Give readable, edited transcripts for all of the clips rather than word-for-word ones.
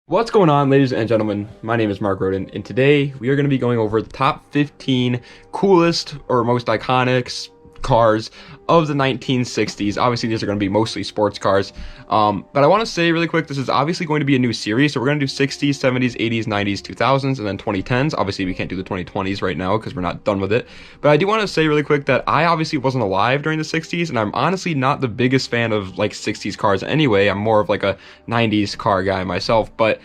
What's going on, ladies and gentlemen? My name is Mark Roden, and today we are going to be going over the top 15 coolest or most iconic cars of the 1960s. Obviously, these are going to be mostly sports cars, but I want to say really quick, this is obviously going to be a new series, so we're going to do 60s, 70s, 80s, 90s, 2000s, and then 2010s. Obviously, we can't do the 2020s right now because we're not done with it, but I do want to say really quick that I obviously wasn't alive during the 60s, and I'm honestly not the biggest fan of like 60s cars anyway. I'm more of like a 90s car guy myself, but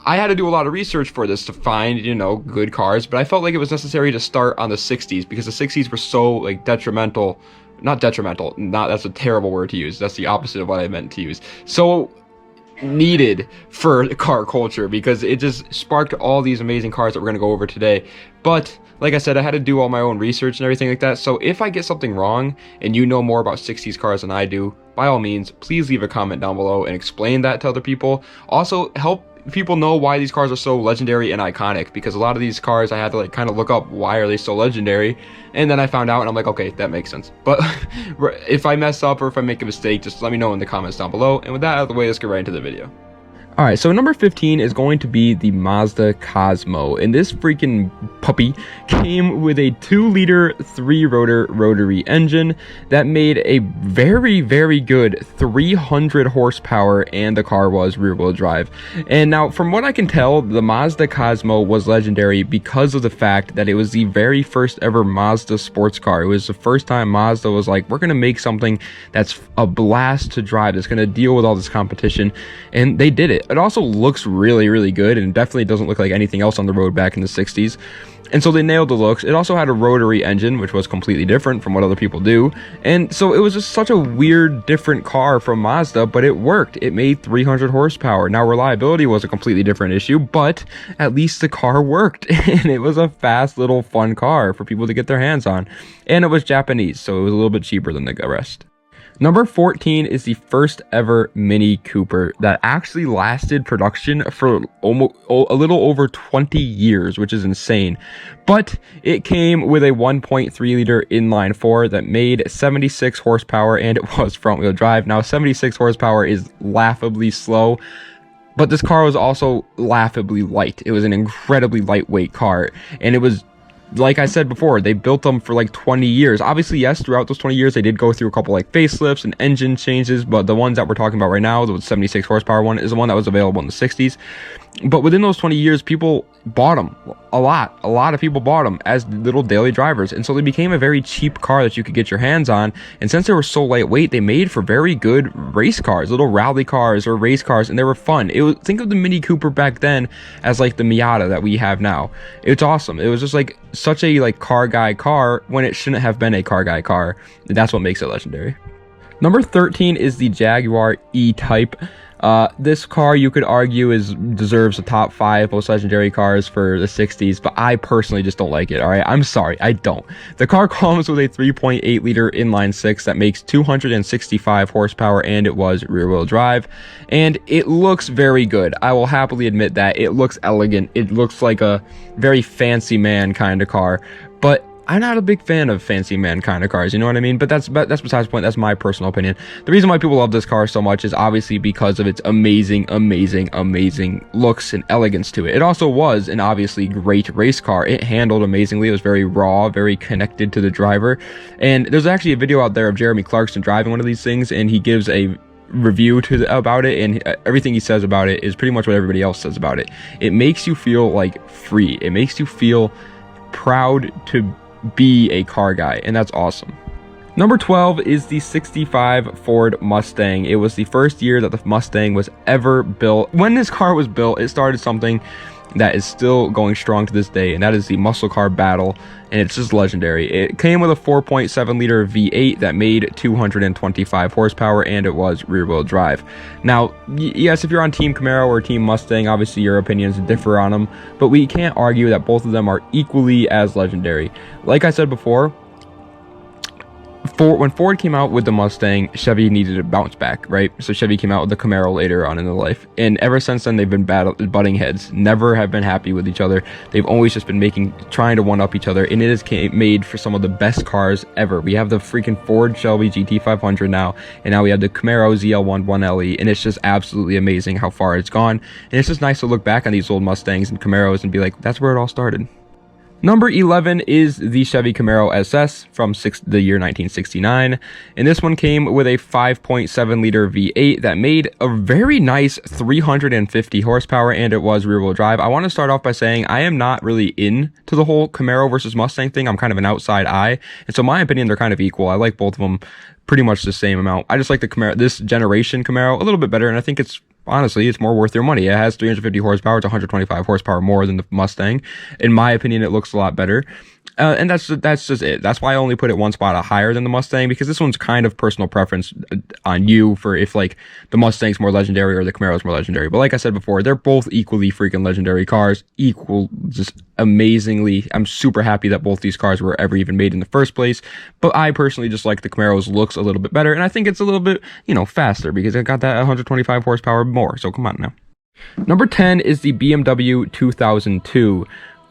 I had to do a lot of research for this to find, good cars, but I felt like it was necessary to start on the 60s because the 60s were so like that's a terrible word to use. That's the opposite of what I meant to use. So needed for car culture because it just sparked all these amazing cars that we're going to go over today. But like I said, I had to do all my own research and everything like that. So if I get something wrong and you know more about 60s cars than I do, by all means, please leave a comment down below and explain that to other people. Also, help people know why these cars are so legendary and iconic, because a lot of these cars I had to like kind of look up why are they so legendary, and then I found out and I'm like, okay, that makes sense. But if I mess up or if I make a mistake, just let me know in the comments down below. And with that out of the way, let's get right into the video. Alright, so number 15 is going to be the Mazda Cosmo, and this freaking puppy came with a 2-liter 3-rotor rotary engine that made a very, very good 300 horsepower, and the car was rear-wheel drive. And now, from what I can tell, the Mazda Cosmo was legendary because of the fact that it was the very first ever Mazda sports car. It was the first time Mazda was like, we're going to make something that's a blast to drive, that's going to deal with all this competition, and they did it. It also looks really, really good and definitely doesn't look like anything else on the road back in the 60s. And so they nailed the looks. It also had a rotary engine, which was completely different from what other people do. And so it was just such a weird, different car from Mazda, but it worked. It made 300 horsepower. Now, reliability was a completely different issue, but at least the car worked. And it was a fast, little, fun car for people to get their hands on. And it was Japanese, so it was a little bit cheaper than the rest. Number 14 is the first ever Mini Cooper that actually lasted production for almost a little over 20 years, which is insane. But it came with a 1.3 liter inline 4 that made 76 horsepower, and it was front wheel drive. Now, 76 horsepower is laughably slow, but this car was also laughably light. It was an incredibly lightweight car, and it was, like I said before, they built them for like 20 years. Obviously, yes, throughout those 20 years, they did go through a couple like facelifts and engine changes, but the ones that we're talking about right now, the 76 horsepower one, is the one that was available in the 60s. But within those 20 years, people bought them a lot. A lot of people bought them as little daily drivers. And so they became a very cheap car that you could get your hands on. And since they were so lightweight, they made for very good race cars, little rally cars or race cars, and they were fun. Think of the Mini Cooper back then as like the Miata that we have now. It's awesome. It was just like such a like car guy car when it shouldn't have been a car guy car. That's what makes it legendary. Number 13 is the Jaguar E-Type. This car, you could argue, deserves the top 5 most legendary cars for the 60s, but I personally just don't like it, alright? I'm sorry, I don't. The car comes with a 3.8 liter inline 6 that makes 265 horsepower, and it was rear-wheel drive, and it looks very good. I will happily admit that. It looks elegant. It looks like a very fancy man kind of car, but I'm not a big fan of fancy man kind of cars, you know what I mean? But that's besides the point. That's my personal opinion. The reason why people love this car so much is obviously because of its amazing looks and elegance to it. It also was an obviously great race car. It handled amazingly. It was very raw, very connected to the driver. And there's actually a video out there of Jeremy Clarkson driving one of these things, and he gives a review about it, and everything he says about it is pretty much what everybody else says about it. It makes you feel like free. It makes you feel proud to be a car guy, and that's awesome. Number 12 is the 65 Ford Mustang. It was the first year that the Mustang was ever built. When this car was built, it started something that is still going strong to this day, and that is the muscle car battle, and it's just legendary. It came with a 4.7 liter V8 that made 225 horsepower, and it was rear-wheel drive. Now, yes, if you're on Team Camaro or Team Mustang, obviously your opinions differ on them, but we can't argue that both of them are equally as legendary. Like I said before, when Ford came out with the Mustang, Chevy needed to bounce back, right? So Chevy came out with the Camaro later on in their life, and ever since then they've been butting heads. Never have been happy with each other. They've always just been trying to one up each other, and it is made for some of the best cars ever. We have the freaking Ford Shelby GT500 now, and now we have the Camaro ZL1 1LE, and it's just absolutely amazing how far it's gone. And it's just nice to look back on these old Mustangs and Camaros and be like, that's where it all started. Number 11 is the Chevy Camaro SS from the year 1969, and this one came with a 5.7 liter V8 that made a very nice 350 horsepower, and it was rear-wheel drive. I want to start off by saying I am not really into the whole Camaro versus Mustang thing. I'm kind of an outside eye, and so in my opinion, they're kind of equal. I like both of them pretty much the same amount. I just like the Camaro, this generation Camaro, a little bit better, and I think it's honestly, it's more worth your money. It has 350 horsepower. It's 125 horsepower more than the Mustang. In my opinion, it looks a lot better. And that's just it. That's why I only put it one spot higher than the Mustang, because this one's kind of personal preference on you for if like the Mustang's more legendary or the Camaro's more legendary. But like I said before, they're both equally freaking legendary cars. Just amazingly. I'm super happy that both these cars were ever even made in the first place. But I personally just like the Camaro's looks a little bit better, and I think it's a little bit, faster because it got that 125 horsepower more. So come on now. Number 10 is the BMW 2002.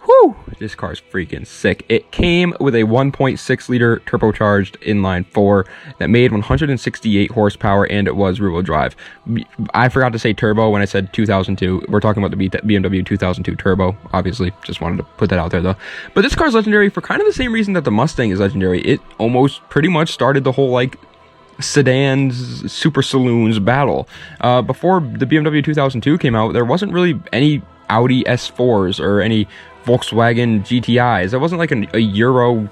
Whew, this car's freaking sick. It came with a 1.6 liter turbocharged inline 4 that made 168 horsepower, and it was rear-wheel drive. I forgot to say turbo when I said 2002. We're talking about the BMW 2002 turbo, obviously. Just wanted to put that out there though. But this car's legendary for kind of the same reason that the Mustang is legendary. It almost pretty much started the whole like sedans, super saloons battle. Before the BMW 2002 came out, there wasn't really any Audi S4s or any Volkswagen GTIs. There wasn't like a Euro,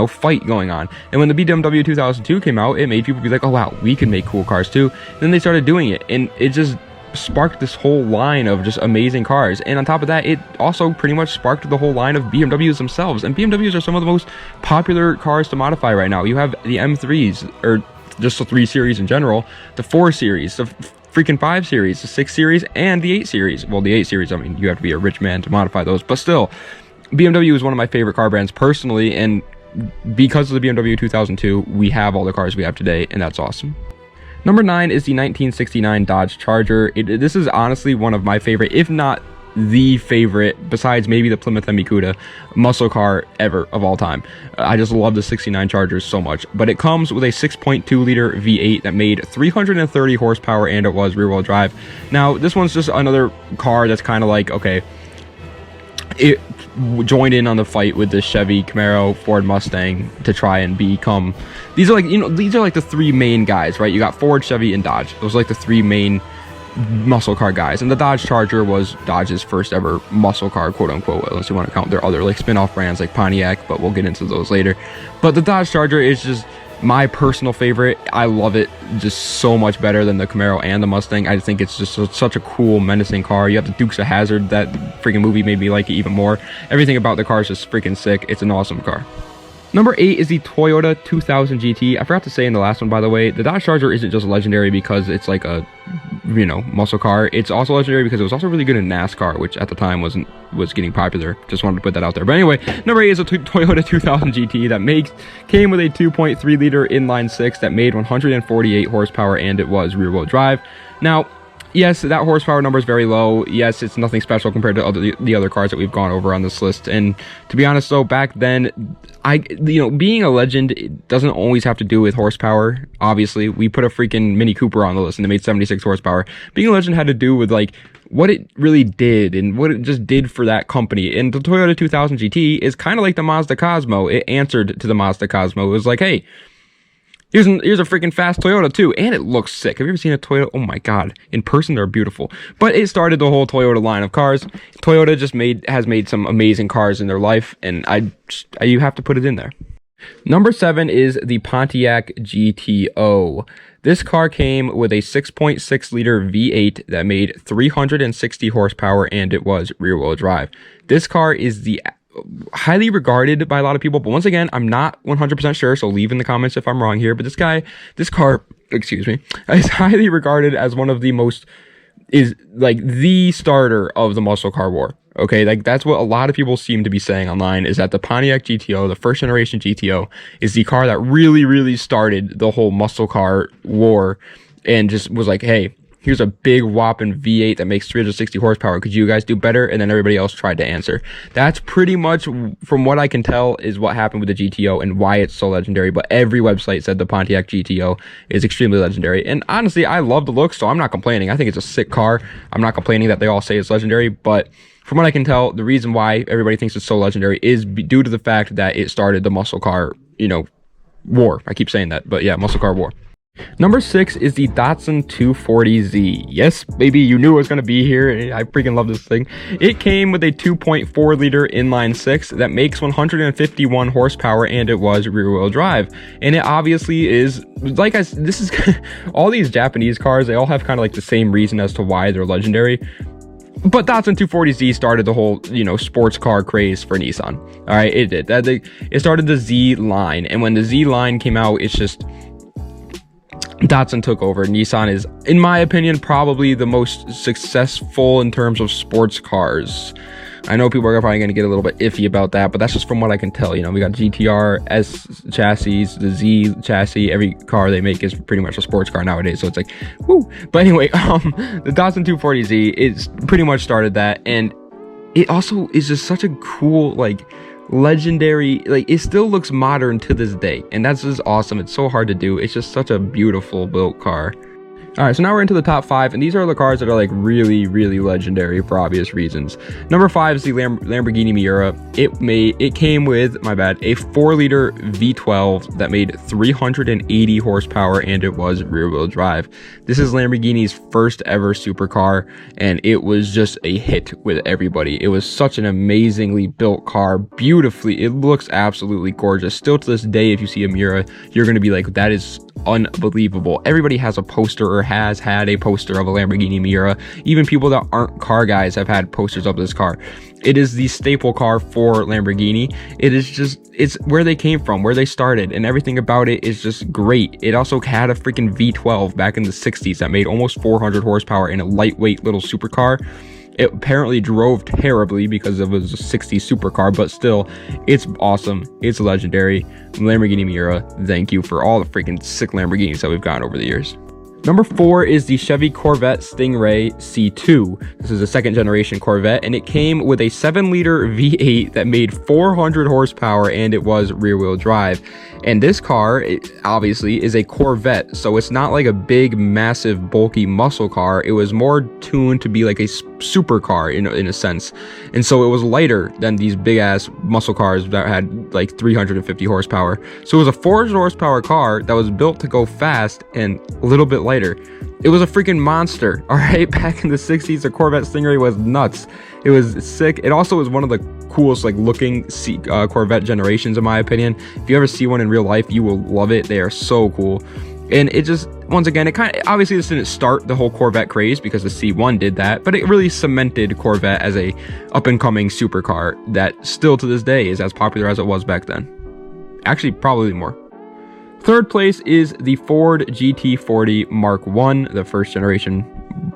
fight going on. And when the BMW 2002 came out, it made people be like, oh wow, we can make cool cars too. And then they started doing it, and it just sparked this whole line of just amazing cars. And on top of that, it also pretty much sparked the whole line of BMWs themselves. And BMWs are some of the most popular cars to modify right now. You have the M3s, or just the 3 Series in general, the 4 Series, the freaking 5 Series, the 6 Series, and the 8 Series. Well, the 8 Series, I mean, you have to be a rich man to modify those, but still, BMW is one of my favorite car brands personally, and because of the BMW 2002, we have all the cars we have today, and that's awesome. Number 9 is the 1969 Dodge Charger. This is honestly one of my favorite, if not the favorite, besides maybe the Plymouth Miura, muscle car ever of all time. I just love the 69 Chargers so much. But it comes with a 6.2 liter V8 that made 330 horsepower, and it was rear-wheel drive. Now, this one's just another car that's kind of like, okay, it joined in on the fight with the Chevy Camaro, Ford Mustang to try and become, these are like the 3 main guys, right? You got Ford, Chevy, and Dodge. Those are like the 3 main muscle car guys, and the Dodge Charger was Dodge's first ever muscle car, quote unquote, unless you want to count their other like spin-off brands like Pontiac, but we'll get into those later. But the Dodge Charger is just my personal favorite. I love it just so much better than the Camaro and the Mustang. I think it's just such a cool, menacing car. You have the Dukes of Hazzard, that freaking movie made me like it even more. Everything about the car is just freaking sick. It's an awesome car. Number 8 is the Toyota 2000 GT. I forgot to say in the last one, by the way, the Dodge Charger isn't just legendary because it's like a, muscle car. It's also legendary because it was also really good in NASCAR, which at the time was getting popular. Just wanted to put that out there. But anyway, number 8 is a Toyota 2000 GT that came with a 2.3 liter inline 6 that made 148 horsepower, and it was rear-wheel drive. Now, yes, that horsepower number is very low. Yes, it's nothing special compared to the other cars that we've gone over on this list. And to be honest, though, back then, being a legend, it doesn't always have to do with horsepower. Obviously, we put a freaking Mini Cooper on the list and it made 76 horsepower. Being a legend had to do with like what it really did and what it just did for that company. And the Toyota 2000 GT is kind of like the Mazda Cosmo. It answered to the Mazda Cosmo. It was like, hey, here's a freaking fast Toyota too, and it looks sick. Have you ever seen a Toyota? Oh my god, in person they're beautiful. But it started the whole Toyota line of cars. Toyota just has made some amazing cars in their life, and you have to put it in there. Number 7 is the Pontiac GTO. This car came with a 6.6 liter V8 that made 360 horsepower, and it was rear-wheel drive. This car is the highly regarded by a lot of people, but once again, I'm not 100% sure, so leave in the comments if I'm wrong here. But this car, is highly regarded as one of the most, is like the starter of the muscle car war. Okay, like that's what a lot of people seem to be saying online, is that the Pontiac GTO, the first generation GTO, is the car that really started the whole muscle car war, and just was like, hey, here's a big whopping V8 that makes 360 horsepower. Could you guys do better? And then everybody else tried to answer. That's pretty much, from what I can tell, is what happened with the GTO and why it's so legendary. But every website said the Pontiac GTO is extremely legendary. And honestly, I love the look, so I'm not complaining. I think it's a sick car. I'm not complaining that they all say it's legendary, but from what I can tell, the reason why everybody thinks it's so legendary is due to the fact that it started the muscle car, war. I keep saying that, but yeah, muscle car war. Number 6 is the Datsun 240Z. Yes, baby, you knew it was going to be here. I freaking love this thing. It came with a 2.4 liter inline 6 that makes 151 horsepower, and it was rear wheel drive. And it obviously is, this is all these Japanese cars, they all have kind of like the same reason as to why they're legendary. But Datsun 240Z started the whole, sports car craze for Nissan. All right, it did. It started the Z line. And when the Z line came out, it's just, Datsun took over. Nissan is, in my opinion, probably the most successful in terms of sports cars. I know people are probably going to get a little bit iffy about that, but that's just from what I can tell. We got GTR, S chassis, the Z chassis. Every car they make is pretty much a sports car nowadays, so it's like, woo. But anyway, the Datsun 240Z, it's pretty much started that, and it also is just such a cool, legendary, it still looks modern to this day, and that's just awesome. It's so hard to do. It's just such a beautiful built car. All right, so now we're into the top 5, and these are the cars that are really legendary for obvious reasons. Number 5 is the Lamborghini Miura. It came with, my bad, a 4-liter V12 that made 380 horsepower, and it was rear-wheel drive. This is Lamborghini's first ever supercar, and it was just a hit with everybody. It was such an amazingly built car, beautifully. It looks absolutely gorgeous. Still to this day, if you see a Miura, you're gonna be like, that is unbelievable. Everybody has a poster or has had a poster of a Lamborghini Miura. Even people that aren't car guys have had posters of this car. It is the staple car for Lamborghini. It's where they came from, where they started, and everything about it is just great. It also had a freaking V12 back in the 60s that made almost 400 horsepower in a lightweight little supercar. It apparently drove terribly because it was a 60s supercar, but still, it's awesome. It's legendary. Lamborghini Miura, thank you for all the freaking sick Lamborghinis that we've gotten over the years. Number 4 is the Chevy Corvette Stingray C2. This is a second generation Corvette, and it came with a 7-liter V8 that made 400 horsepower, and it was rear wheel drive. And this car, obviously, is a Corvette, so it's not like a big, massive, bulky muscle car. It was more tuned to be like a supercar in a sense. And so it was lighter than these big ass muscle cars that had like 350 horsepower. So it was a 400 horsepower car that was built to go fast and a little bit lighter. It was a freaking monster. All right, back in the 60s, the Corvette Stingray was nuts. It was sick. It also was one of the coolest looking Corvette generations, in my opinion. If you ever see one in real life, you will love it. They are so cool. And it just, once again, obviously this didn't start the whole Corvette craze because the C1 did that, but it really cemented Corvette as a up-and-coming supercar that still to this day is as popular as it was back then. Actually, probably more. Third place is the Ford GT40 Mark 1, the first generation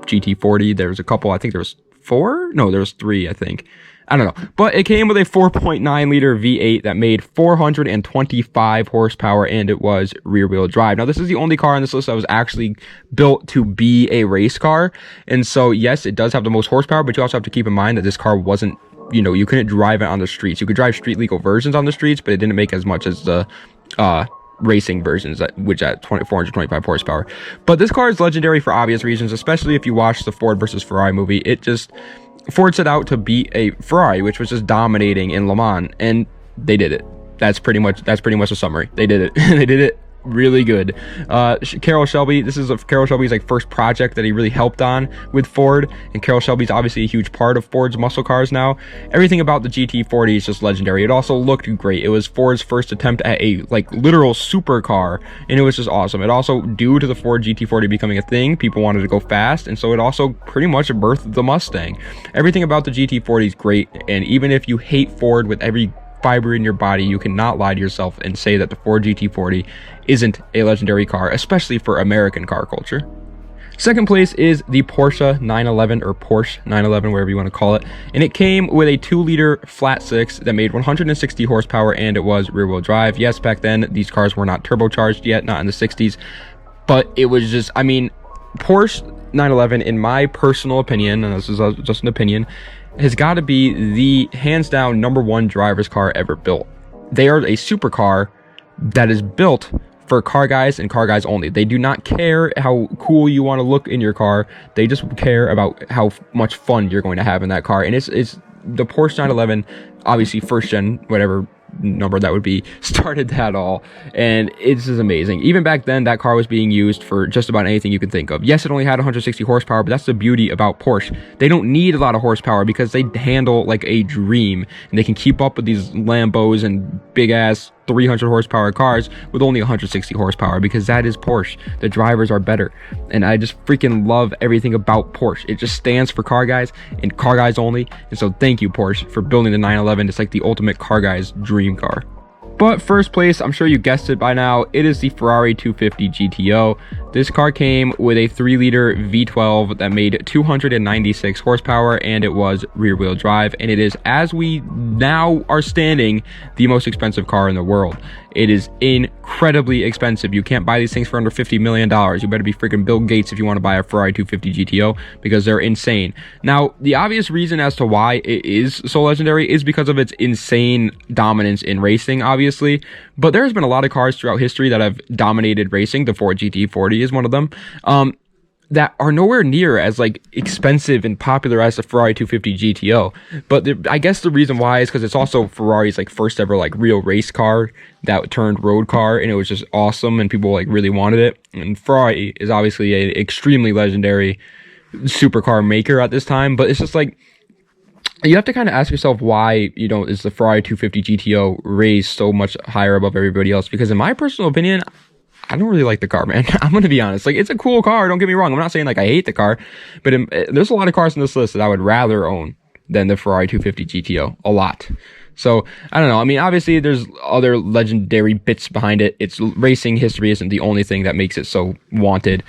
GT40. There was a couple, I think there was 4? No, there was 3, I think. I don't know, but it came with a 4.9 liter V8 that made 425 horsepower, and it was rear wheel drive. Now, this is the only car on this list that was actually built to be a race car. And so, yes, it does have the most horsepower, but you also have to keep in mind that this car wasn't, you couldn't drive it on the streets. You could drive street legal versions on the streets, but it didn't make as much as the, racing versions, which at 425 horsepower. But this car is legendary for obvious reasons, especially if you watch the Ford versus Ferrari movie. Ford set out to beat a Ferrari, which was just dominating in Le Mans, and they did it. That's pretty much the summary. They did it. They did it really good. Carroll Shelby, this is Carroll Shelby's first project that he really helped on with Ford, and Carroll Shelby's obviously a huge part of Ford's muscle cars now. Everything about the GT40 is just legendary. It also looked great. It was Ford's first attempt at a literal supercar, and it was just awesome. It also, due to the Ford GT40 becoming a thing, people wanted to go fast, and so it also pretty much birthed the Mustang. Everything about the GT40 is great, and even if you hate Ford with every fiber in your body, you cannot lie to yourself and say that the Ford GT40 isn't a legendary car, especially for American car culture. Second place is the Porsche 911, or Porsche 911, wherever you want to call it. And it came with a 2-liter flat six that made 160 horsepower, and it was rear-wheel drive. Yes, back then, these cars were not turbocharged yet, not in the 60s. But it was just, I mean, Porsche 911, in my personal opinion, and this is just an opinion, has got to be the hands-down #1 driver's car ever built. They are a supercar that is built for car guys and car guys only. They do not care how cool you want to look in your car. They just care about how much fun you're going to have in that car. And it's the Porsche 911, obviously first gen, whatever number that would be, started that all, and it's just amazing. Even back then, that car was being used for just about anything you can think of. Yes, it only had 160 horsepower, but that's the beauty about Porsche. They don't need a lot of horsepower because they handle like a dream, and they can keep up with these Lambos and big ass 300 horsepower cars with only 160 horsepower, because that is Porsche. The drivers are better, and I just freaking love everything about Porsche. It just stands for car guys and car guys only. And so thank you, Porsche, for building the 911. It's like the ultimate car guy's dream car. But first place, I'm sure you guessed it by now, it is the Ferrari 250 GTO. This car came with a 3-liter V12 that made 296 horsepower, and it was rear-wheel drive. And it is, as we now are standing, the most expensive car in the world. It is incredibly expensive. You can't buy these things for under $50 million. You better be freaking Bill Gates if you want to buy a Ferrari 250 GTO, because they're insane. Now, the obvious reason as to why it is so legendary is because of its insane dominance in racing, obviously. But there's been a lot of cars throughout history that have dominated racing. The Ford GT40 is one of them. That are nowhere near as like expensive and popular as the Ferrari 250 GTO. But I guess the reason why is because it's also Ferrari's like first ever like real race car that turned road car, and it was just awesome and people like really wanted it. And Ferrari is obviously an extremely legendary supercar maker at this time, but it's just like, you have to kind of ask yourself why, you know, is the Ferrari 250 GTO raised so much higher above everybody else? Because in my personal opinion, I don't really like the car, man. I'm going to be honest. Like, it's a cool car. Don't get me wrong. I'm not saying, like, I hate the car. But there's a lot of cars in this list that I would rather own than the Ferrari 250 GTO. A lot. So, I don't know. I mean, obviously, there's other legendary bits behind it. Its racing history isn't the only thing that makes it so wanted.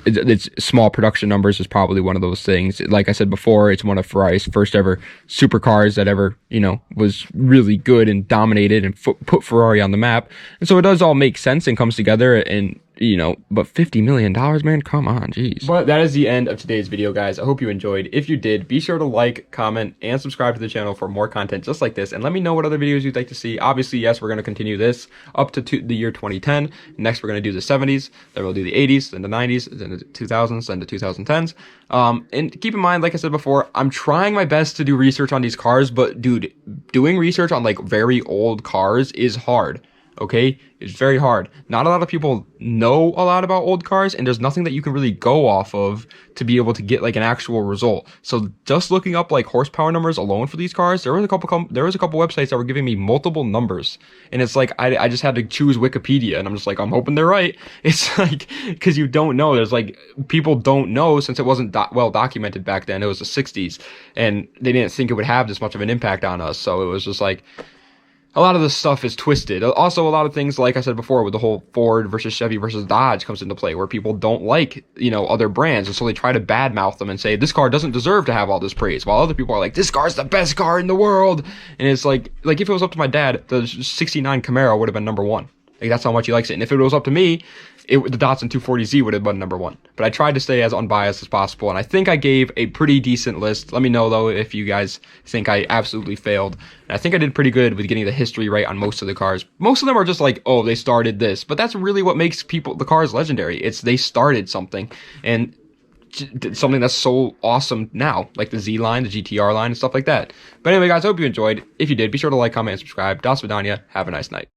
Its small production numbers is probably one of those things. Like I said before, it's one of Ferrari's first ever supercars that ever, you know, was really good and dominated and put Ferrari on the map. And so it does all make sense and comes together, and, you know, but $50 million, man, come on, jeez. But that is the end of today's video, guys. I hope you enjoyed. If you did, be sure to like, comment, and subscribe to the channel for more content just like this, and let me know what other videos you'd like to see. Obviously, yes, we're going to continue this up to the year 2010. Next, we're going to do the 70s, then we'll do the 80s, then the 90s, then the 2000s, then the 2010s. And keep in mind, like I said before, I'm trying my best to do research on these cars, but dude, doing research on like very old cars is hard. Okay, it's very hard. Not a lot of people know a lot about old cars, and there's nothing that you can really go off of to be able to get like an actual result. So just looking up like horsepower numbers alone for these cars, there was a couple websites that were giving me multiple numbers, and it's like I just had to choose Wikipedia, and I'm just like, I'm hoping they're right. It's like, because you don't know. There's like, people don't know, since it wasn't well documented back then. It was the 60s, and they didn't think it would have this much of an impact on us. So it was just like, a lot of this stuff is twisted. Also, a lot of things, like I said before, with the whole Ford versus Chevy versus Dodge comes into play, where people don't like, you know, other brands, and so they try to badmouth them and say, this car doesn't deserve to have all this praise, while other people are like, this car's the best car in the world. And it's like if it was up to my dad, the 69 Camaro would have been #1. Like, that's how much he likes it. And if it was up to me, the Datsun 240Z would have been #1. But I tried to stay as unbiased as possible, and I think I gave a pretty decent list. Let me know, though, if you guys think I absolutely failed. And I think I did pretty good with getting the history right on most of the cars. Most of them are just like, oh, they started this. But that's really what makes the cars legendary. It's they started something, and something that's so awesome now, like the Z line, the GTR line, and stuff like that. But anyway, guys, I hope you enjoyed. If you did, be sure to like, comment, and subscribe. Das Vidania. Have a nice night.